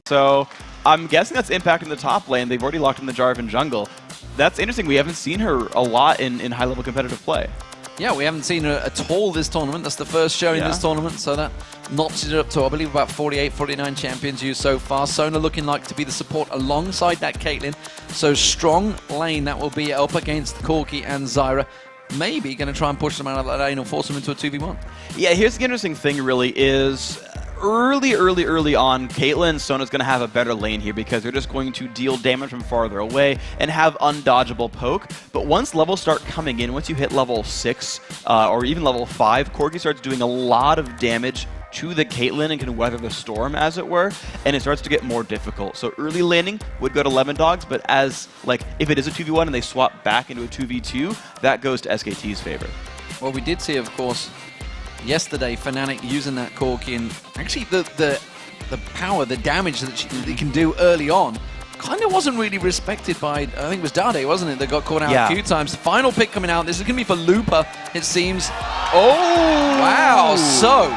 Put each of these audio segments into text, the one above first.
So I'm guessing that's impacting the top lane. They've already locked in the Jarvan jungle. That's interesting. We haven't seen her a lot in high-level competitive play. Yeah, we haven't seen her at all this tournament. That's the first show in this tournament, so that notches it up to, I believe, about 48, 49 champions used so far. Sona looking like to be the support alongside that Caitlyn. So strong lane that will be up against Corki and Zyra. Maybe going to try and push them out of that lane or force them into a 2v1. Yeah, here's the interesting thing really is early on, Caitlyn and Sona's going to have a better lane here because they're just going to deal damage from farther away and have undodgeable poke. But once levels start coming in, once you hit level 6 or even level 5, Corki starts doing a lot of damage to the Caitlyn and can weather the storm, as it were, and it starts to get more difficult. So early laning would go to Lemondogs, but as, like, if it is a 2v1 and they swap back into a 2v2, that goes to SKT's favor. Well, we did see, of course, yesterday, Fnatic using that Corki, and actually the power, the damage that they can do early on kind of wasn't really respected by, I think it was Dade, wasn't it, that got caught out a few times. The final pick coming out, this is going to be for Looper, it seems. Oh, wow. So,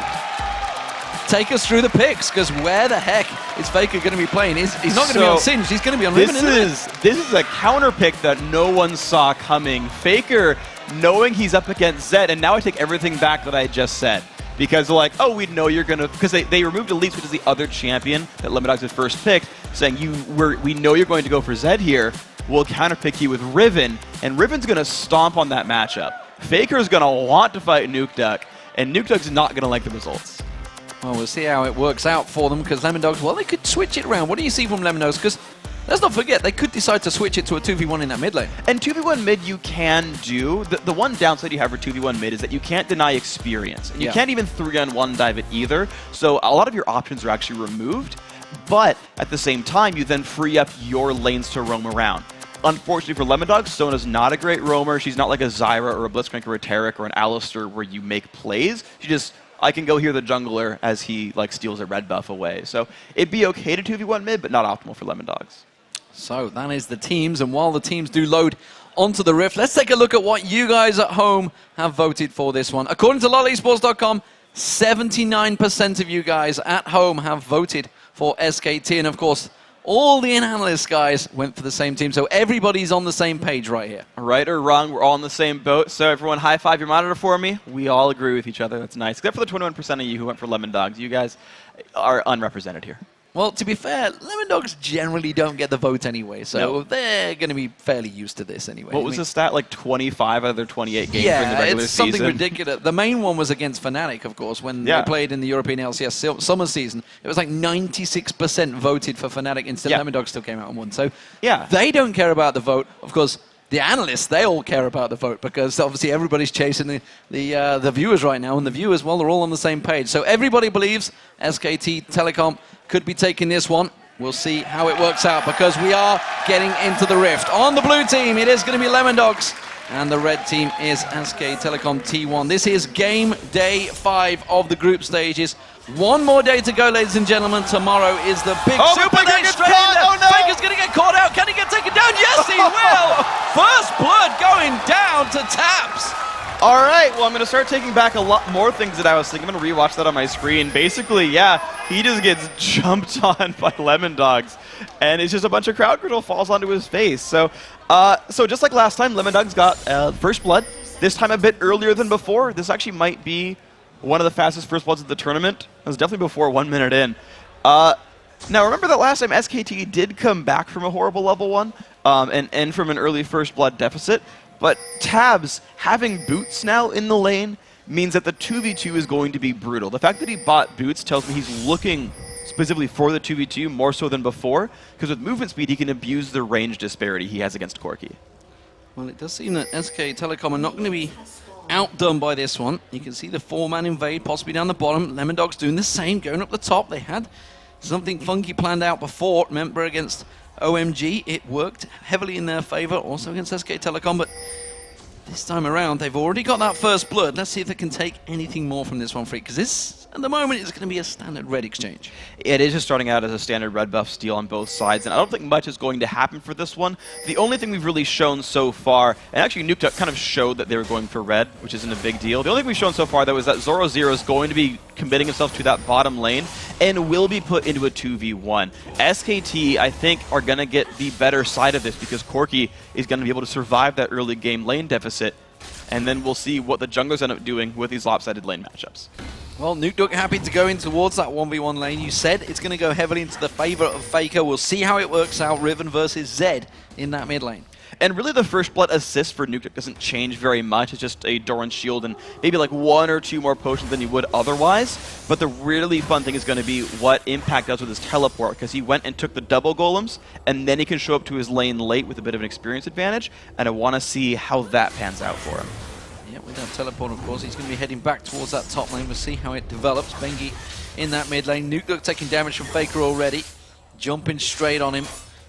take us through the picks, because where the heck is Faker going to be playing? He's not going to be on Singed, he's going to be on Riven. This is a counter pick that no one saw coming. Faker knowing he's up against Zed, and now I take everything back that I just said. Because they're like, oh, we know you're going to... Because they removed Elise, which is the other champion that Lemondogs had first picked, saying, we know you're going to go for Zed here. We'll counterpick you with Riven, and Riven's going to stomp on that matchup. Faker's going to want to fight Nukeduck, and Nukeduck's not going to like the results. Well, we'll see how it works out for them, because Lemondogs, well, they could switch it around. What do you see from Lemondogs? Because let's not forget, they could decide to switch it to a 2v1 in that mid lane. And 2v1 mid you can do. The one downside you have for 2v1 mid is that you can't deny experience. And you can't even 3-on-1 dive it either. So a lot of your options are actually removed. But at the same time, you then free up your lanes to roam around. Unfortunately for Lemondogs, Sona's not a great roamer. She's not like a Zyra or a Blitzcrank or a Taric or an Alistar where you make plays. She just... I can go hear the jungler as he steals a red buff away. So it'd be okay to 2v1 mid, but not optimal for Lemondogs. So that is the teams, and while the teams do load onto the Rift, let's take a look at what you guys at home have voted for this one. According to lolesports.com, 79% of you guys at home have voted for SKT, and of course, all the analysts, guys, went for the same team, so everybody's on the same page right here. Right or wrong, we're all in the same boat, so everyone high five your monitor for me. We all agree with each other, that's nice. Except for the 21% of you who went for Lemondogs. You guys are unrepresented here. Well, to be fair, Lemondogs generally don't get the vote anyway, so they're going to be fairly used to this anyway. What was the stat, like 25 out of their 28 games during the regular season? Yeah, it's something ridiculous. The main one was against Fnatic, of course, when they played in the European LCS summer season. It was like 96% voted for Fnatic, instead Lemondogs still came out and won. So they don't care about the vote. Of course, the analysts, they all care about the vote, because obviously everybody's chasing the viewers right now, and the viewers, well, they're all on the same page. So everybody believes SKT Telecom could be taking this one. We'll see how it works out, because we are getting into the Rift. On the blue team, it is going to be Lemondogs, and the red team is SK Telecom T1. This is game day 5 of the group stages. One more day to go, ladies and gentlemen. Tomorrow is the big super day straight in there. Faker's going to get caught out. Can he get taken down? Yes, he will. First blood going down to Taps. All right, well, I'm going to start taking back a lot more things that I was thinking. I'm going to rewatch that on my screen. Basically, he just gets jumped on by Lemondogs, and it's just a bunch of crowd control falls onto his face. So just like last time, Lemondogs got first blood, this time a bit earlier than before. This actually might be one of the fastest first bloods of the tournament. It was definitely before 1 minute in. Now, remember that last time SKT did come back from a horrible level 1 and from an early first blood deficit. But Tabs having boots now in the lane means that the 2v2 is going to be brutal. The fact that he bought boots tells me he's looking specifically for the 2v2 more so than before, because with movement speed he can abuse the range disparity he has against Corki. Well, it does seem that SK Telecom are not going to be outdone by this one. You can see the 4-man invade possibly down the bottom. Lemondogs doing the same, going up the top. They had something funky planned out before. Remember, against OMG, it worked heavily in their favor, also against SK Telecom, but this time around, they've already got that first blood. Let's see if they can take anything more from this one, Freak, because this, at the moment, is going to be a standard red exchange. It is just starting out as a standard red buff steal on both sides, and I don't think much is going to happen for this one. The only thing we've really shown so far, and actually Nukeduck kind of showed that they were going for red, which isn't a big deal. The only thing we've shown so far, though, is that Zoro Zero is going to be committing himself to that bottom lane and will be put into a 2v1. SKT, I think, are going to get the better side of this because Corki is going to be able to survive that early game lane deficit, and then we'll see what the junglers end up doing with these lopsided lane matchups. Well, Nukeduck happy to go in towards that 1v1 lane. You said it's going to go heavily into the favor of Faker. We'll see how it works out, Riven versus Zed in that mid lane. And really the first blood assist for Nukeduck doesn't change very much. It's just a Doran shield and maybe like 1 or 2 more potions than you would otherwise. But the really fun thing is going to be what Impact does with his teleport, because he went and took the double golems, and then he can show up to his lane late with a bit of an experience advantage, and I want to see how that pans out for him. Yeah, with that teleport, of course, he's going to be heading back towards that top lane. We'll see how it develops. Bengi in that mid lane. Nukeduck taking damage from Faker already. Jumping straight on him.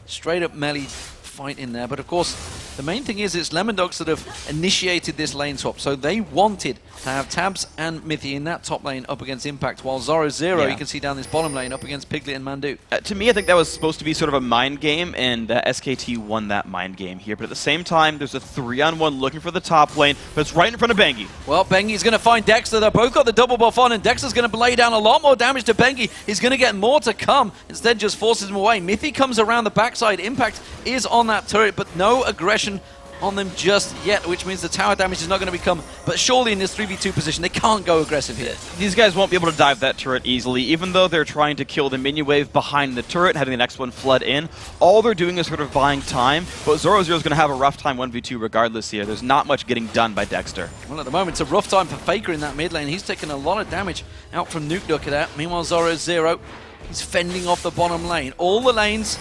Straight up melee fight in there. But of course, the main thing is it's Lemondogs that have initiated this lane swap. So they wanted to have Tabs and Mithy in that top lane up against Impact, while Zoro Zero, you can see down this bottom lane, up against Piglet and Mandu. To me, I think that was supposed to be sort of a mind game, and SKT won that mind game here. But at the same time, there's a 3-on-1 looking for the top lane, but it's right in front of Bengi. Well, Bengi's going to find Dexter. They've both got the double buff on, and Dexter's going to lay down a lot more damage to Bengi. He's going to get more to come. Instead, just forces him away. Mithy comes around the backside. Impact is on that turret, but no aggression on them just yet, which means the tower damage is not going to become, but surely in this 3v2 position, they can't go aggressive here. These guys won't be able to dive that turret easily, even though they're trying to kill the minion wave behind the turret, having the next one flood in. All they're doing is sort of buying time, but Zoro Zero is going to have a rough time 1v2 regardless here. There's not much getting done by Dexter. Well, at the moment, it's a rough time for Faker in that mid lane. He's taking a lot of damage out from Nukeduck at that. Meanwhile, Zoro Zero, he's fending off the bottom lane. All the lanes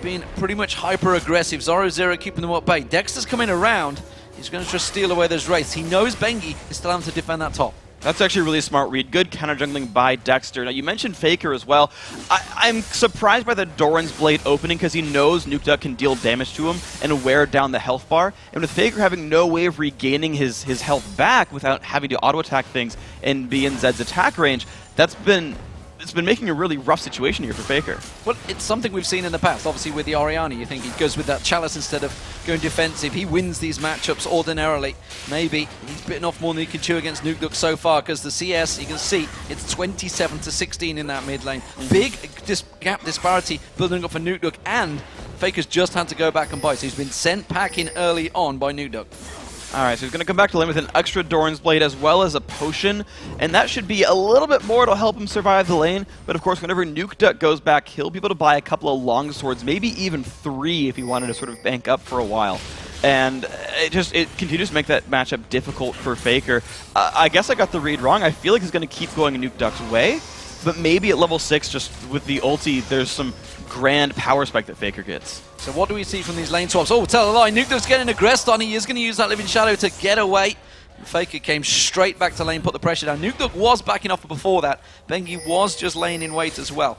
being pretty much hyper-aggressive. Zoro Zero keeping them at bay. Dexter's coming around. He's going to try to steal away those wraiths. He knows Bengi is still having to defend that top. That's actually a really smart read. Good counter-jungling by Dexter. Now, you mentioned Faker as well. I'm surprised by the Doran's Blade opening because he knows Nukeduck can deal damage to him and wear down the health bar. And with Faker having no way of regaining his health back without having to auto-attack things and be in Zed's attack range, it's been making a really rough situation here for Faker. Well, it's something we've seen in the past. Obviously, with the Orianna, you think he goes with that Chalice instead of going defensive. He wins these matchups ordinarily. Maybe he's bitten off more than he can chew against Nukeduck so far, because the CS, you can see, it's 27-16 in that mid lane. Big gap disparity building up for Nukeduck, and Faker's just had to go back and buy. So he's been sent packing early on by Nukeduck. Alright, so he's going to come back to lane with an extra Doran's Blade as well as a potion, and that should be a little bit more to help him survive the lane. But of course, whenever Nukeduck goes back, he'll be able to buy a couple of long swords, maybe even 3 if he wanted to sort of bank up for a while. And it continues to make that matchup difficult for Faker. I guess I got the read wrong. I feel like he's going to keep going Nukeduck's way, but maybe at level 6, just with the ulti, there's some grand power spike that Faker gets. So what do we see from these lane swaps? Oh, tell a lie. Nukeduck's getting aggressed on. He is going to use that Living Shadow to get away. Faker came straight back to lane, put the pressure down. Nukeduck was backing off before that. Bengi was just laying in wait as well.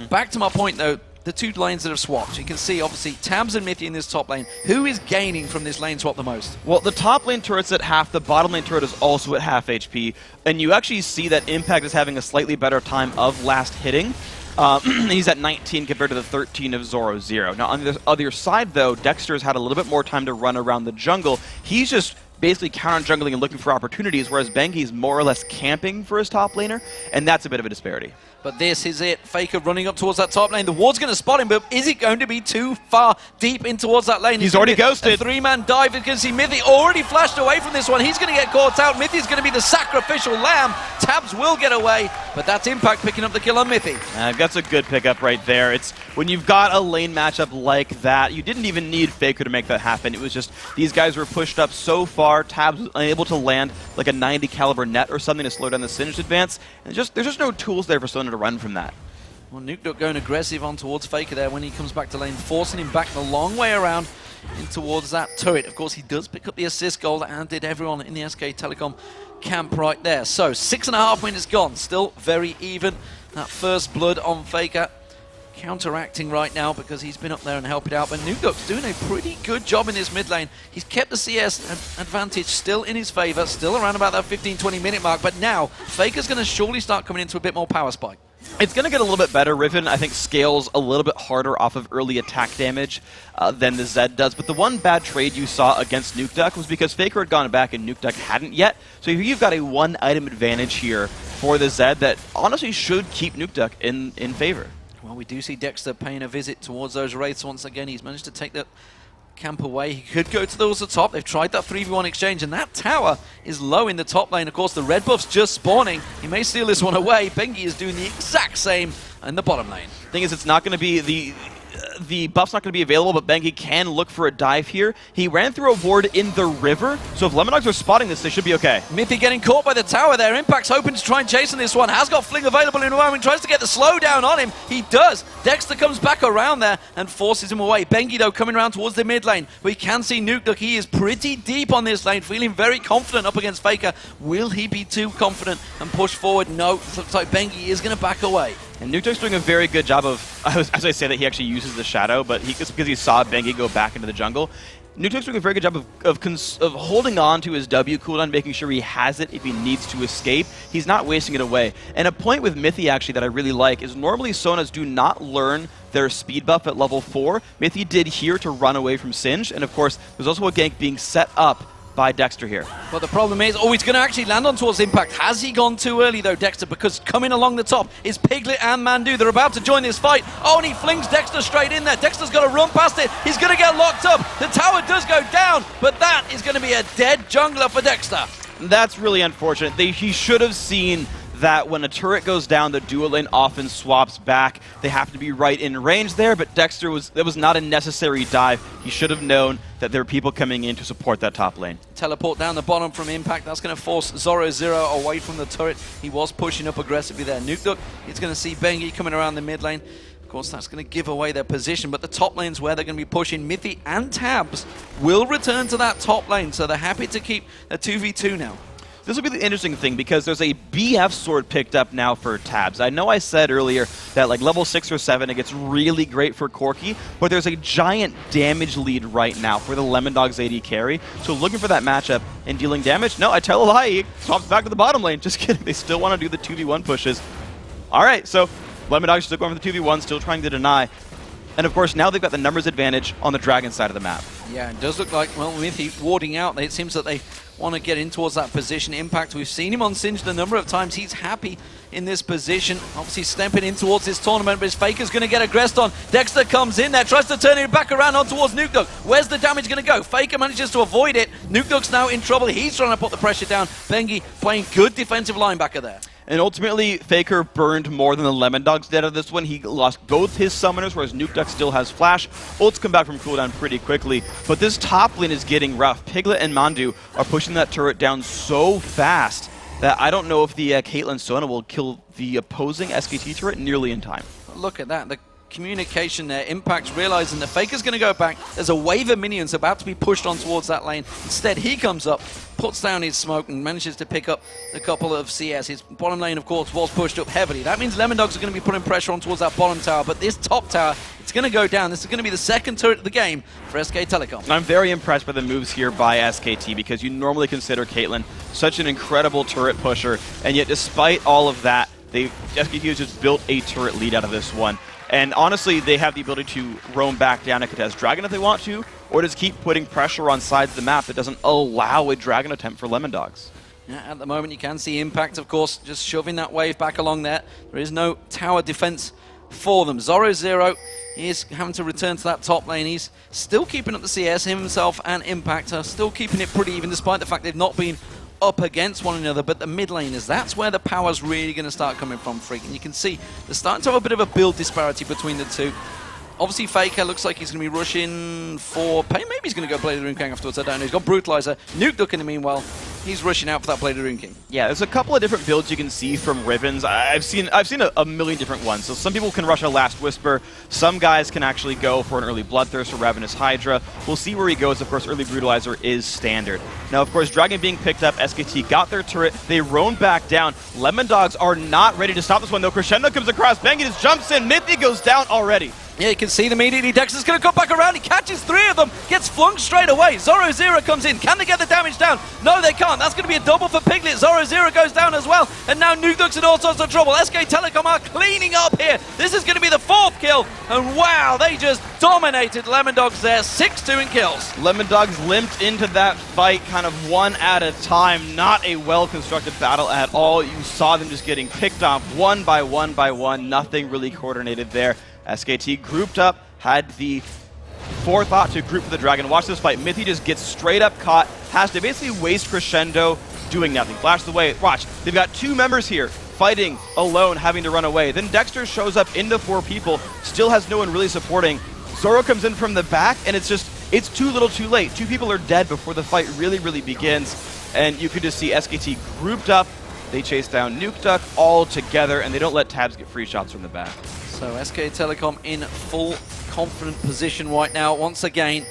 Back to my point, though, the 2 lanes that have swapped. You can see, obviously, Tabs and Mithy in this top lane. Who is gaining from this lane swap the most? Well, the top lane turret's at half, the bottom lane turret is also at half HP, and you actually see that Impact is having a slightly better time of last hitting. He's at 19 compared to the 13 of Zoro Zero. Now, on the other side, though, Dexter's had a little bit more time to run around the jungle. He's just basically counter-jungling and looking for opportunities, whereas Bengi's more or less camping for his top laner, and that's a bit of a disparity. But this is it. Faker running up towards that top lane. The ward's going to spot him, but is it going to be too far deep in towards that lane? He's already ghosted. A 3-man dive. You can see Mithy already flashed away from this one. He's going to get caught out. Mithy's going to be the sacrificial lamb. Tabs will get away, but that's Impact picking up the kill on Mithy. That's a good pickup right there. It's when you've got a lane matchup like that, you didn't even need Faker to make that happen. It was just these guys were pushed up so far, Tabs was unable to land like a 90 caliber net or something to slow down the Singed advance. And there's just no tools there for someone to run from that. Well, Nukeduck going aggressive on towards Faker there when he comes back to lane, forcing him back the long way around in towards that turret. Of course, he does pick up the assist goal, and did everyone in the SK Telecom camp right there. So 6.5 minutes gone, still very even. That first blood on Faker counteracting right now because he's been up there and helped it out. But Nukeduck's doing a pretty good job in this mid lane. He's kept the CS advantage still in his favor, still around about that 15-20 minute mark. But now Faker's going to surely start coming into a bit more power spike. It's going to get a little bit better. Riven, I think, scales a little bit harder off of early attack damage than the Zed does. But the one bad trade you saw against Nukeduck was because Faker had gone back and Nukeduck hadn't yet. So you've got a 1-item advantage here for the Zed that honestly should keep Nukeduck in favor. Well, we do see Dexter paying a visit towards those Wraiths once again. He's managed to take that camp away. He could go towards the top. They've tried that 3v1 exchange, and that tower is low in the top lane. Of course, the red buff's just spawning. He may steal this one away. Bengi is doing the exact same in the bottom lane. Thing is, it's not going to be the buff's not going to be available, but Bengi can look for a dive here. He ran through a ward in the river, so if Lemondogs are spotting this, they should be okay. Mithy getting caught by the tower there. Impact's hoping to try and chase in this one. Has got Fling available in the moment, tries to get the slowdown on him. He does. Dexter comes back around there and forces him away. Bengi, though, coming around towards the mid lane. We can see Nukeduck. He is pretty deep on this lane, feeling very confident up against Faker. Will he be too confident and push forward? No. It looks like Bengi is going to back away. And Nukeduck's doing a very good job of, as I say that he actually uses the shadow, but it's because he saw Bengi go back into the jungle. Nukeduck's doing a very good job of holding on to his W cooldown, making sure he has it if he needs to escape. He's not wasting it away. And a point with Mithy actually that I really like is normally Sonas do not learn their speed buff at level 4. Mithy did here to run away from Singed, and of course there's also a gank being set up by Dexter here. But the problem is, he's going to actually land on towards Impact. Has he gone too early though, Dexter? Because coming along the top is Piglet and Mandu. They're about to join this fight. Oh, and he flings Dexter straight in there. Dexter's got to run past it. He's going to get locked up. The tower does go down, but that is going to be a dead jungler for Dexter. That's really unfortunate. He should have seen that when a turret goes down, the dual lane often swaps back. They have to be right in range there, but Dexter that was not a necessary dive. He should have known that there are people coming in to support that top lane. Teleport down the bottom from Impact. That's going to force Zoro away from the turret. He was pushing up aggressively there. Nukeduck, he's going to see Bengi coming around the mid lane. Of course, that's going to give away their position, but the top lane's where they're going to be pushing. Mithy and Tabs will return to that top lane, so they're happy to keep a 2v2 now. This will be the interesting thing because there's a BF sword picked up now for Tabs. I know I said earlier that like level 6 or 7 it gets really great for Corki, but there's a giant damage lead right now for the Lemondogs AD carry. So looking for that matchup and dealing damage, no, I tell a lie, he swaps back to the bottom lane. Just kidding, they still want to do the 2v1 pushes. Alright, so Lemondogs still going for the 2v1, still trying to deny. And of course, now they've got the numbers advantage on the Dragon side of the map. Yeah, it does look like, well, Mithy warding out, it seems that they want to get in towards that position. Impact, we've seen him on Singed a number of times. He's happy in this position. Obviously stepping in towards this tournament, but his Faker's going to get aggressed on. Dexter comes in there, tries to turn it back around on towards Nukeduck. Where's the damage going to go? Faker manages to avoid it. Nukeduck's now in trouble. He's trying to put the pressure down. Bengi playing good defensive linebacker there. And ultimately, Faker burned more than the Lemondogs did out of this one. He lost both his summoners, whereas Nukeduck still has Flash. Ults come back from cooldown pretty quickly. But this top lane is getting rough. Piglet and Mandu are pushing that turret down so fast that I don't know if the Caitlyn Sona will kill the opposing SKT turret nearly in time. Look at that. The communication there. Impact's realizing the Faker's going to go back. There's a wave of minions about to be pushed on towards that lane. Instead, he comes up, puts down his smoke, and manages to pick up a couple of CS. His bottom lane, of course, was pushed up heavily. That means Lemondogs are going to be putting pressure on towards that bottom tower, but this top tower, it's going to go down. This is going to be the second turret of the game for SK Telecom. I'm very impressed by the moves here by SKT because you normally consider Caitlyn such an incredible turret pusher, and yet despite all of that, SKT has just built a turret lead out of this one. And honestly, they have the ability to roam back down and contest Dragon if they want to, or just keep putting pressure on sides of the map that doesn't allow a Dragon attempt for Lemondogs. Yeah, at the moment, you can see Impact, of course, just shoving that wave back along there. There is no tower defense for them. Zoro is having to return to that top lane. He's still keeping up the CS. Himself and Impact are still keeping it pretty even, despite the fact they've not been up against one another, but the mid laners, that's where the power's really going to start coming from, Freak. And you can see they're starting to have a bit of a build disparity between the two. Obviously, Faker looks like he's going to be rushing for Pain. Maybe he's going to go Blade of the Rune King afterwards. I don't know. He's got Brutalizer. Nukeduck in the meanwhile, he's rushing out for that Blade of the Rune King. Yeah, there's a couple of different builds you can see from Ribbons. I've seen a million different ones. So some people can rush a Last Whisper. Some guys can actually go for an early Bloodthirst or Ravenous Hydra. We'll see where he goes. Of course, early Brutalizer is standard. Now, of course, Dragon being picked up, SKT got their turret. They roam back down. Lemondogs are not ready to stop this one, though. Crescendo comes across. Bengi just jumps in. Mithy goes down already. Yeah, you can see them immediately. Dexter's going to come back around. He catches 3 of them, gets flung straight away. Zoro comes in. Can they get the damage down? No, they can't. That's going to be a double for Piglet. Zoro goes down as well. And now Nukeduck's in all sorts of trouble. SK Telecom are cleaning up here. This is going to be the 4th kill. And wow, they just dominated Lemondogs there. 6-2 in kills. Lemondogs limped into that fight kind of one at a time. Not a well-constructed battle at all. You saw them just getting picked off one by one by one. Nothing really coordinated there. SKT grouped up, had the forethought to group for the Dragon. Watch this fight. Mithy just gets straight up caught, has to basically waste Crescendo, doing nothing. Flashes away. Watch, they've got 2 members here fighting alone, having to run away. Then Dexter shows up into 4 people, still has no one really supporting. Zoro comes in from the back, and it's too little too late. 2 people are dead before the fight really begins, and you could just see SKT grouped up. They chase down Nukeduck all together, and they don't let Tabs get free shots from the back. So SK Telecom in full confident position right now. Once again,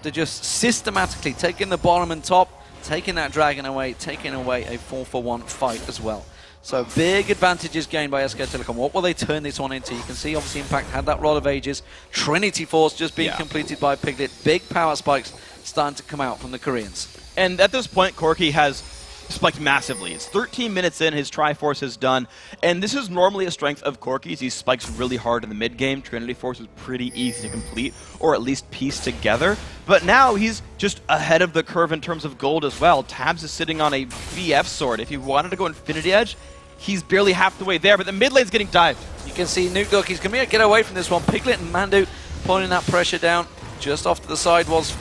they're just systematically taking the bottom and top, taking that Dragon away, taking away a 4-for-1 fight as well. So big advantages gained by SK Telecom. What will they turn this one into? You can see obviously Impact had that Rod of Ages. Trinity Force just being completed by Piglet. Big power spikes starting to come out from the Koreans. And at this point, Corki has spiked massively. It's 13 minutes in, his Triforce is done, and this is normally a strength of Corki's. He spikes really hard in the mid-game. Trinity Force is pretty easy to complete, or at least piece together. But now he's just ahead of the curve in terms of gold as well. Tabs is sitting on a BF sword. If he wanted to go Infinity Edge, he's barely half the way there, but the mid lane's getting dived. You can see Nukeduck, he's going to get away from this one. Piglet and Mandu pulling that pressure down. Just off to the side was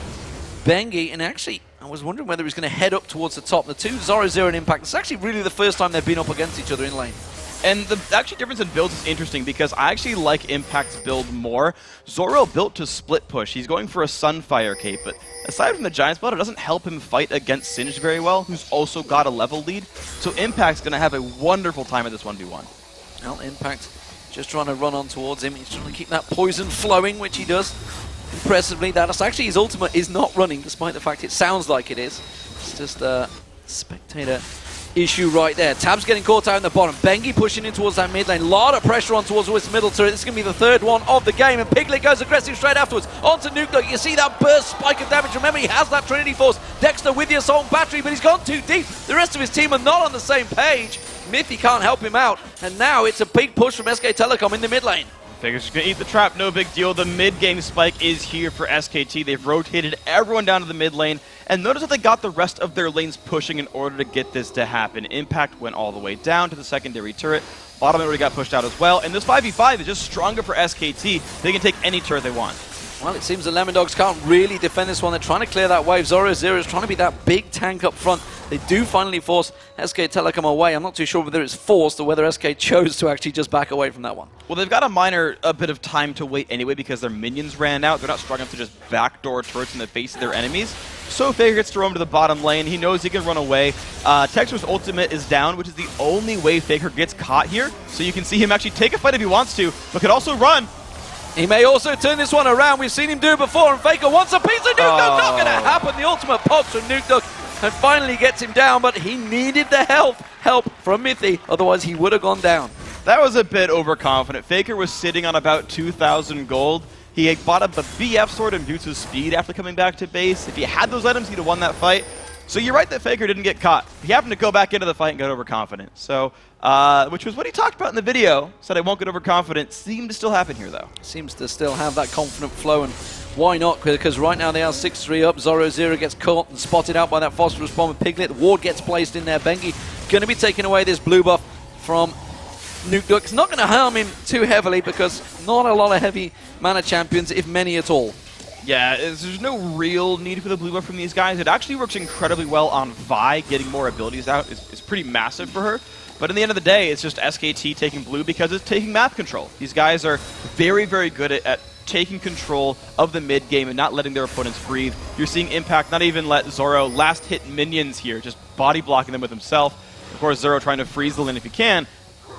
Bengi, and actually, I was wondering whether he was going to head up towards the top. The 2, Zoro and Impact, it's actually really the first time they've been up against each other in lane. And the actual difference in builds is interesting because I actually like Impact's build more. Zoro built to split push. He's going for a Sunfire cape, but aside from the Giant Spell, it doesn't help him fight against Singed very well, who's also got a level lead. So Impact's going to have a wonderful time at this 1v1. Well, Impact just trying to run on towards him. He's trying to keep that poison flowing, which he does impressively. That's actually his ultimate is not running, despite the fact it sounds like it is. It's just a spectator issue right there. Tab's getting caught out in the bottom. Bengi pushing in towards that mid lane. A lot of pressure on towards this middle turret. This is going to be the 3rd one of the game, and Piglet goes aggressive straight afterwards. Onto Nukeduck. You see that burst spike of damage. Remember, he has that Trinity Force. Dexter with the Assault Battery, but he's gone too deep. The rest of his team are not on the same page. Mithy can't help him out, and now it's a big push from SK Telecom in the mid lane. Figures just gonna eat the trap, no big deal. The mid-game spike is here for SKT. They've rotated everyone down to the mid lane, and notice that they got the rest of their lanes pushing in order to get this to happen. Impact went all the way down to the secondary turret. Bottom already got pushed out as well, and this 5v5 is just stronger for SKT. They can take any turret they want. Well, it seems the Lemondogs can't really defend this one. They're trying to clear that wave. Zoro is trying to be that big tank up front. They do finally force SK Telecom away. I'm not too sure whether it's forced or whether SK chose to actually just back away from that one. Well, they've got a bit of time to wait anyway because their minions ran out. They're not strong enough to just backdoor turrets in the face of their enemies. So Faker gets to roam to the bottom lane. He knows he can run away. Texter's ultimate is down, which is the only way Faker gets caught here. So you can see him actually take a fight if he wants to, but could also run. He may also turn this one around. We've seen him do it before, and Faker wants a piece of Nukeduck. Not going to happen. The ultimate pops from Nukeduck and finally gets him down, but he needed the help from Mithy. Otherwise, he would have gone down. That was a bit overconfident. Faker was sitting on about 2,000 gold. He had bought up the BF sword and boosts his speed after coming back to base. If he had those items, he'd have won that fight. So you're right that Faker didn't get caught. He happened to go back into the fight and got overconfident. So, which was what he talked about in the video. Said I won't get overconfident. Seemed to still happen here, though. Seems to still have that confident flow, and why not? Because right now they are 6-3 up. Zoro gets caught and spotted out by that Phosphorus Bomb with Piglet. The ward gets placed in there. Bengi going to be taking away this blue buff from Nukeduck. It's not going to harm him too heavily because not a lot of heavy mana champions, if many at all. Yeah, there's no real need for the blue buff from these guys. It actually works incredibly well on Vi. Getting more abilities out is pretty massive for her. But in the end of the day, it's just SKT taking blue because it's taking map control. These guys are very, very good at taking control of the mid game and not letting their opponents breathe. You're seeing Impact not even let Zoro last hit minions here, just body blocking them with himself. Of course, Zoro trying to freeze the lane if he can.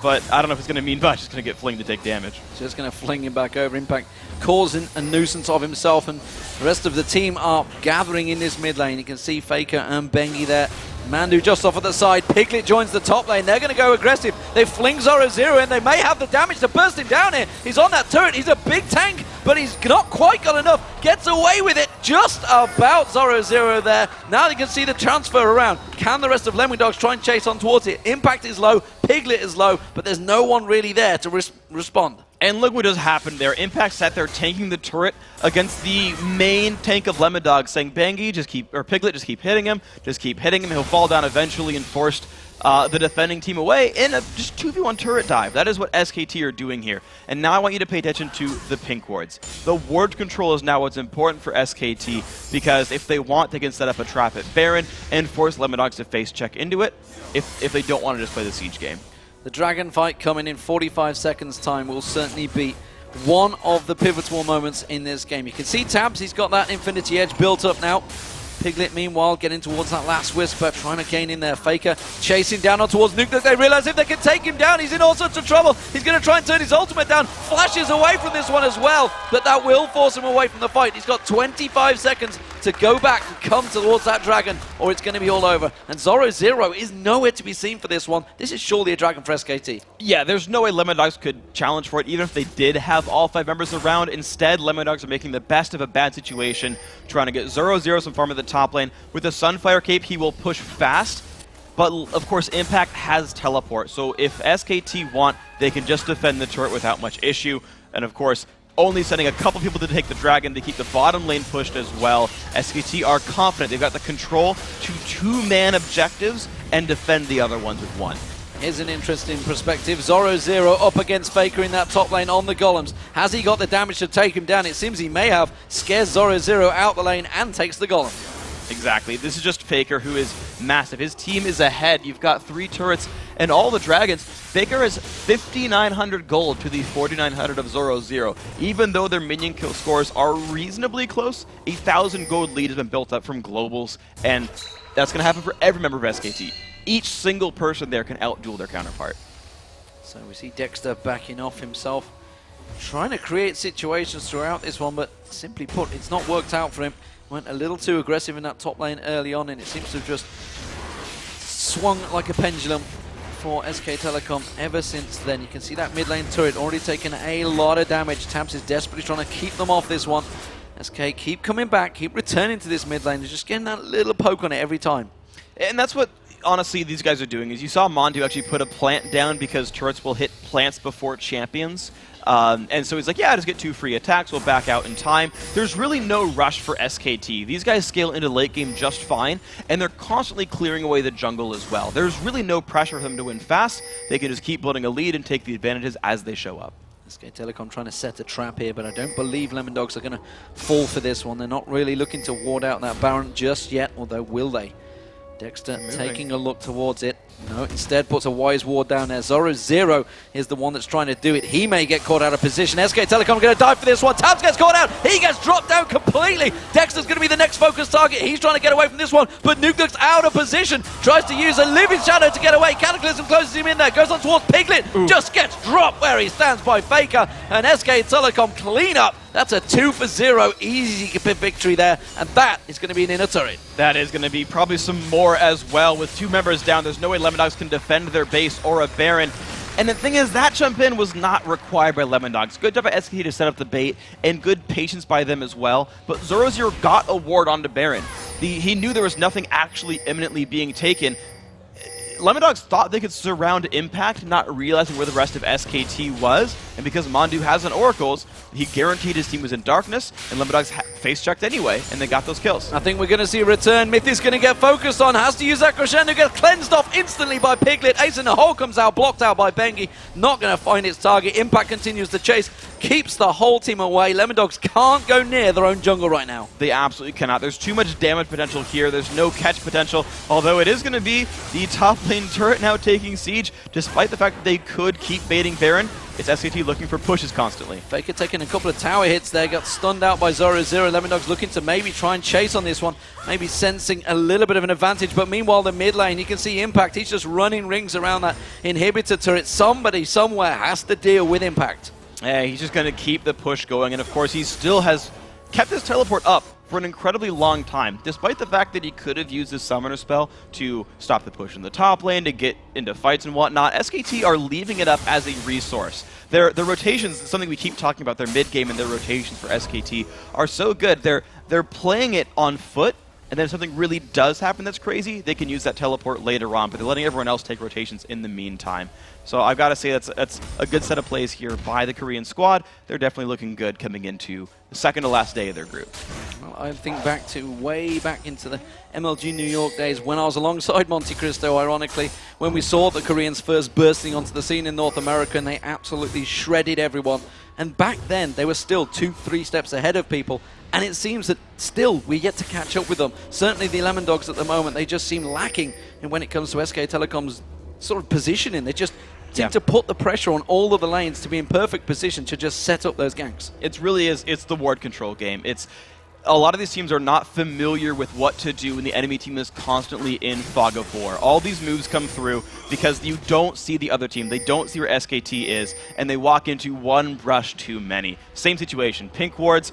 But I don't know if it's going to mean much. It's going to get flinged to take damage. Just going to fling him back over. Impact causing a nuisance of himself, and the rest of the team are gathering in this mid lane. You can see Faker and Bengi there. Mandu just off at the side. Piglet joins the top lane. They're going to go aggressive. They fling Zoro0 in. They may have the damage to burst him down here. He's on that turret. He's a big tank, but he's not quite got enough. Gets away with it. Just about Zoro0 there. Now they can see the transfer around. Can the rest of Lemondogs try and chase on towards it? Impact is low. Piglet is low, but there's no one really there to respond. And look what just happened there. Impact sat there tanking the turret against the main tank of Lemondogs, saying, Bangi, Piglet, just keep hitting him. Just keep hitting him. He'll fall down eventually, and forced the defending team away in a just 2v1 turret dive. That is what SKT are doing here. And now I want you to pay attention to the pink wards. The ward control is now what's important for SKT, because if they want, they can set up a trap at Baron and force Lemondogs to face check into it if they don't want to just play the siege game. The Dragon fight coming in 45 seconds time will certainly be one of the pivotal moments in this game. You can see Tabs, he's got that Infinity Edge built up now. Piglet, meanwhile, getting towards that last Whisper, trying to gain in there. Faker chasing down on towards Nuke. They realize if they can take him down, he's in all sorts of trouble. He's going to try and turn his ultimate down. Flashes away from this one as well, but that will force him away from the fight. He's got 25 seconds to go back and come towards that Dragon, or it's going to be all over. And Zoro0 is nowhere to be seen for this one. This is surely a Dragon for SKT. Yeah, there's no way Lemondogs could challenge for it, even if they did have all 5 members around. Instead, Lemondogs are making the best of a bad situation, trying to get Zoro0 some farm at the top lane. With the Sunfire Cape, he will push fast, but of course Impact has teleport, so if SKT want, they can just defend the turret without much issue, and of course only sending a couple people to take the Dragon to keep the bottom lane pushed as well. SKT are confident they've got the control to 2-man objectives and defend the other ones with 1. Here's an interesting perspective. Zoro0 up against Faker in that top lane on the golems. Has he got the damage to take him down? It seems he may have. Scares Zoro0 out the lane and takes the golem. Exactly. This is just Faker, who is massive. His team is ahead. You've got 3 turrets and all the dragons. Faker is 5,900 gold to the 4,900 of Zoro0. Even though their minion kill scores are reasonably close, a 1,000 gold lead has been built up from globals, and that's going to happen for every member of SKT. Each single person there can outduel their counterpart. So we see Dexter backing off himself, trying to create situations throughout this one, but simply put, it's not worked out for him. Went a little too aggressive in that top lane early on, and it seems to have just swung like a pendulum for SK Telecom ever since then. You can see that mid lane turret already taking a lot of damage. Tabs is desperately trying to keep them off this one. SK keep coming back, keep returning to this mid lane, just getting that little poke on it every time. And that's what, honestly, these guys are doing. Is you saw Mandu actually put a plant down because turrets will hit plants before champions. And so he's like, yeah, just get 2 free attacks, we'll back out in time. There's really no rush for SKT. These guys scale into late game just fine, and they're constantly clearing away the jungle as well. There's really no pressure for them to win fast. They can just keep building a lead and take the advantages as they show up. SK Telecom trying to set a trap here, but I don't believe Lemondogs are going to fall for this one. They're not really looking to ward out that Baron just yet, although will they? Dexter taking a look towards it. No, instead puts a wise ward down there. Zoro0 is the one that's trying to do it. He may get caught out of position. SK Telecom going to dive for this one. Tabs gets caught out. He gets dropped down completely. Dexter's going to be the next focus target. He's trying to get away from this one, but Nuke looks out of position. Tries to use a living shadow to get away. Cataclysm closes him in there. Goes on towards Piglet. Ooh. Just gets dropped where he stands by Faker. And SK Telecom clean up. That's a 2-for-0 easy victory there, and that is going to be an inner turret. That is going to be probably some more as well. With 2 members down, there's no way Lemondogs can defend their base or a Baron. And the thing is, that jump in was not required by Lemondogs. Good job by SKT to set up the bait, and good patience by them as well. But Zoro0 got a ward onto Baron. He knew there was nothing actually imminently being taken. Lemondogs thought they could surround Impact, not realizing where the rest of SKT was, and because Mandu has an Oracles, he guaranteed his team was in darkness, and Lemondogs face-checked anyway, and they got those kills. I think we're going to see a return. Myth is going to get focused on, has to use that Crescendo, gets cleansed off instantly by Piglet. Ace in the hole comes out, blocked out by Bengi, not going to find its target. Impact continues the chase, keeps the whole team away. Lemondogs can't go near their own jungle right now. They absolutely cannot. There's too much damage potential here. There's no catch potential, although it is going to be the top lane turret now taking siege, despite the fact that they could keep baiting Baron. It's SKT looking for pushes constantly. Faker taking a couple of tower hits there, got stunned out by Zoro0. Lemondogs looking to maybe try and chase on this one, maybe sensing a little bit of an advantage, but meanwhile the mid lane, you can see Impact, he's just running rings around that inhibitor turret. Somebody somewhere has to deal with Impact. Yeah, he's just going to keep the push going, and of course he still has kept his teleport up for an incredibly long time, despite the fact that he could have used his summoner spell to stop the push in the top lane, to get into fights and whatnot. SKT are leaving it up as a resource. Their rotations, something we keep talking about, their mid game and their rotations for SKT are so good. They're playing it on foot, and then if something really does happen that's crazy, they can use that teleport later on, but they're letting everyone else take rotations in the meantime. So I've got to say that's a good set of plays here by the Korean squad. They're definitely looking good coming into the second to last day of their group. Well, I think back to way back into the MLG New York days when I was alongside Monte Cristo, ironically, when we saw the Koreans first bursting onto the scene in North America, and they absolutely shredded everyone. And back then, they were still 2-3 steps ahead of people. And it seems that still we're yet to catch up with them. Certainly the Lemondogs at the moment, they just seem lacking in when it comes to SK Telecom's sort of positioning. They just seem to put the pressure on all of the lanes to be in perfect position to just set up those ganks. It really is. It's the ward control game. It's a lot of these teams are not familiar with what to do when the enemy team is constantly in fog of war. All these moves come through because you don't see the other team. They don't see where SKT is, and they walk into one brush too many. Same situation. Pink wards,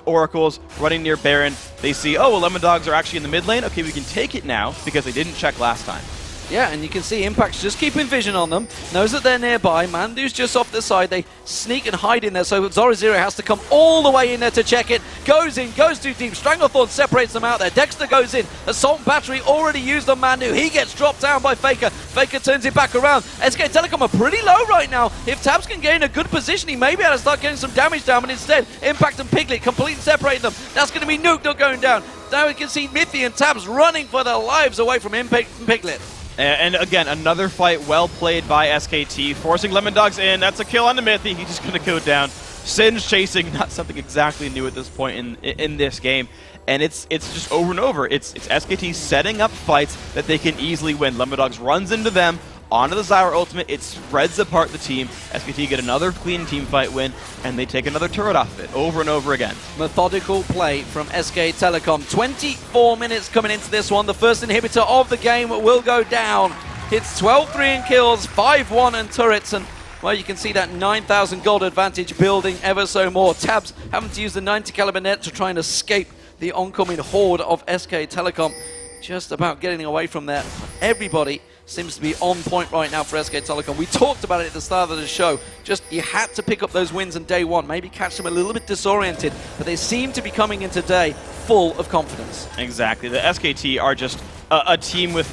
oracles, running near Baron. They see, oh, well, Lemondogs are actually in the mid lane. Okay, we can take it now because they didn't check last time. Yeah, and you can see Impact's just keeping vision on them, knows that they're nearby. Mandu's just off the side. They sneak and hide in there, so Zoro has to come all the way in there to check it. Goes in, goes too deep. Stranglethorn separates them out there. Dexter goes in. Assault Battery already used on Mandu. He gets dropped down by Faker. Faker turns it back around. SK Telecom are pretty low right now. If Tabs can get in a good position, he may be able to start getting some damage down, but instead, Impact and Piglet completely separate them. That's going to be Nuke not going down. Now we can see Mithy and Tabs running for their lives away from Impact and Piglet. And again, another fight well played by SKT, forcing Lemondogs in. That's a kill on the Mithy. He's just going to go down. Singe chasing, not something exactly new at this point in this game. And it's just over and over. It's SKT setting up fights that they can easily win. Lemondogs runs into them, onto the Zyra ultimate. It spreads apart the team. SKT get another clean team fight win, and they take another turret off of it over and over again. Methodical play from SK Telecom. 24 minutes coming into this one. The first inhibitor of the game will go down. It's 12-3 in kills, 5-1 in turrets, and well, you can see that 9,000 gold advantage building ever so more. Tabs having to use the 90 caliber net to try and escape the oncoming horde of SK Telecom. Just about getting away from there. Everybody seems to be on point right now for SK Telecom. We talked about it at the start of the show. Just, you had to pick up those wins on day one. Maybe catch them a little bit disoriented, but they seem to be coming in today full of confidence. Exactly. The SKT are just a team with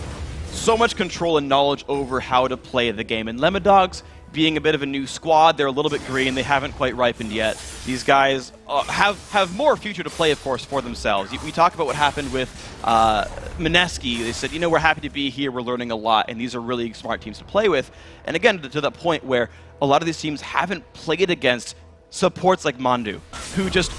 so much control and knowledge over how to play the game. And Lemondogs, being a bit of a new squad, they're a little bit green. They haven't quite ripened yet. These guys have more future to play, of course, for themselves. We talk about what happened with Mineski. They said, you know, we're happy to be here. We're learning a lot, and these are really smart teams to play with. And again, to the point where a lot of these teams haven't played against supports like Mandu, who just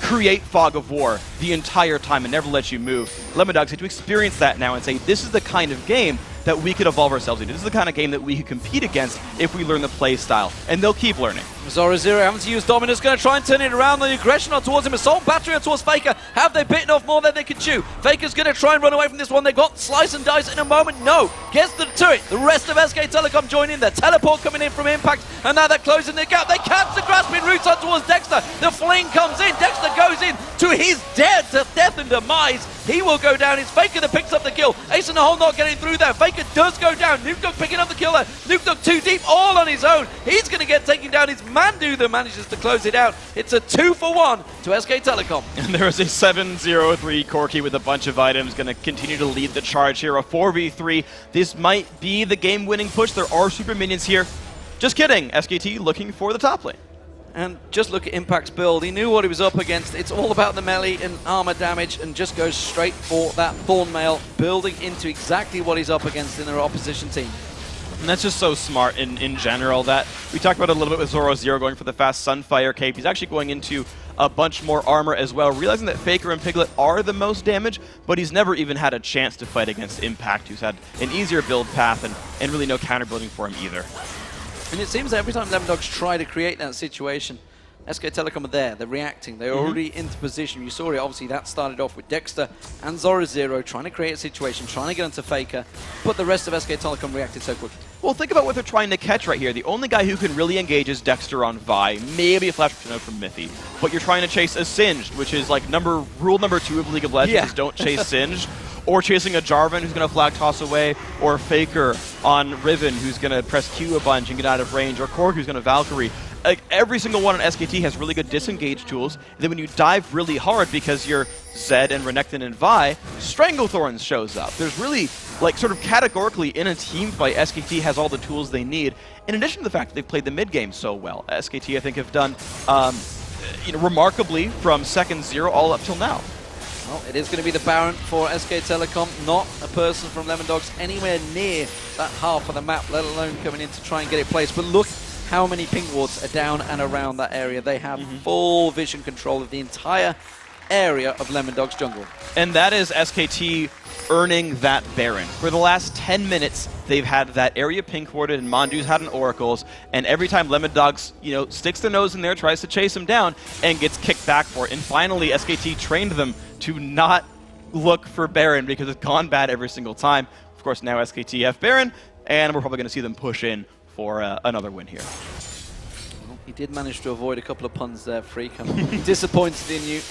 create fog of war the entire time and never let you move. Lemondogs had to experience that now and say, this is the kind of game that we could evolve ourselves into. This is the kind of game that we could compete against if we learn the play style. And they'll keep learning. Zoro having to use Dominus, going to try and turn it around. The aggression on towards him. Assault Battery on towards Faker. Have they bitten off more than they can chew? Faker's going to try and run away from this one. They've got Slice and Dice in a moment. No. Gets to the turret. The rest of SK Telecom join in there. Teleport coming in from Impact. And now they're closing the gap. They catch the grasping roots on towards Dexter. The fling comes in. Dexter goes in to his death and demise. He will go down. It's Faker that picks up the kill. Ace in the hole not getting through there. Faker does go down. Nuke picking up the kill there. Nuke too deep, all on his own. He's going to get taken down. It's Mandu that manages to close it out. It's a 2-for-1 to SK Telecom. And there is a 7-0-3 Corki with a bunch of items. Going to continue to lead the charge here. A 4v3. This might be the game-winning push. There are super minions here. Just kidding. SKT looking for the top lane. And just look at Impact's build. He knew what he was up against. It's all about the melee and armor damage, and just goes straight for that Thorn Mail, building into exactly what he's up against in their opposition team. And that's just so smart in general. That we talked about it a little bit with Zoro going for the fast Sunfire cape. He's actually going into a bunch more armor as well, realizing that Faker and Piglet are the most damage, but he's never even had a chance to fight against Impact, who's had an easier build path and really no counter building for him either. And it seems that every time Lemondogs try to create that situation SK Telecom are there. They're reacting. They're already into position. You saw it. Obviously, that started off with Dexter and Zoro trying to create a situation, trying to get onto Faker, but the rest of SK Telecom reacted so quickly. Well, think about what they're trying to catch right here. The only guy who can really engage is Dexter on Vi, maybe a flash node from Miffy. But you're trying to chase a Singed, which is like rule number 2 of League of Legends is don't chase Singed. Or chasing a Jarvan who's going to flag toss away, or Faker on Riven who's going to press Q a bunch and get out of range, or Korg who's going to Valkyrie. Like, every single one on SKT has really good disengage tools. And then when you dive really hard because you're Zed and Renekton and Vi, Stranglethorns shows up. There's really, like, sort of categorically in a team fight, SKT has all the tools they need. In addition to the fact that they've played the mid game so well, SKT I think have done remarkably from second 0 all up till now. Well, it is going to be the Baron for SK Telecom, not a person from Lemondogs anywhere near that half of the map, let alone coming in to try and get it placed. But look how many ping wards are down and around that area. They have full vision control of the entire area of Lemondogs jungle. And that is SKT earning that Baron. For the last 10 minutes, they've had that area pink warded, and Mondu's had an Oracles, and every time Lemondogs, sticks their nose in there, tries to chase him down, and gets kicked back for it. And finally, SKT trained them to not look for Baron because it's gone bad every single time. Of course, now SKT have Baron, and we're probably going to see them push in for another win here. Well, he did manage to avoid a couple of puns there, Freak. I'm disappointed in you.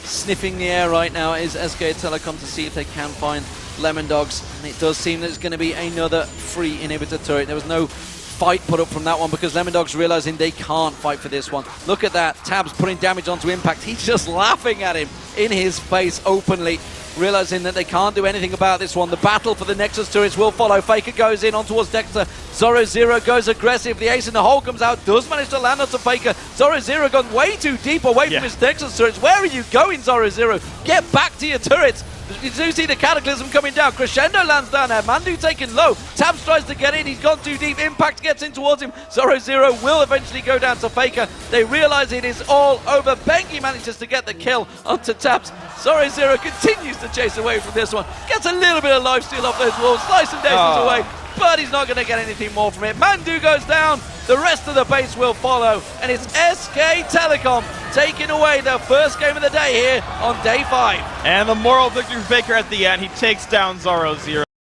Sniffing the air right now is SK Telecom to see if they can find Lemondogs, and it does seem that it's going to be another free inhibitor turret. There was no fight put up from that one because Lemondogs realizing they can't fight for this one. Look at that, Tabs putting damage onto Impact. He's just laughing at him in his face openly, realizing that they can't do anything about this one. The battle for the Nexus turrets will follow. Faker goes in on towards Dexter. Zoro goes aggressive. The ace in the hole comes out, does manage to land onto Faker. Zoro gone way too deep away from his Nexus turrets. Where are you going, Zoro? Get back to your turrets. You do see the Cataclysm coming down. Crescendo lands down there. Mandu taken low. Tabs tries to get in. He's gone too deep. Impact gets in towards him. Zoro will eventually go down to Faker. They realize it is all over. Bengi manages to get the kill onto Tabs. Zoro continues to chase away from this one. Gets a little bit of lifesteal off those walls. Slice and dices away. But he's not going to get anything more from it. Mandu goes down. The rest of the base will follow. And it's SK Telecom taking away their first game of the day here on day 5. And the moral victory for Faker at the end. He takes down Zoro.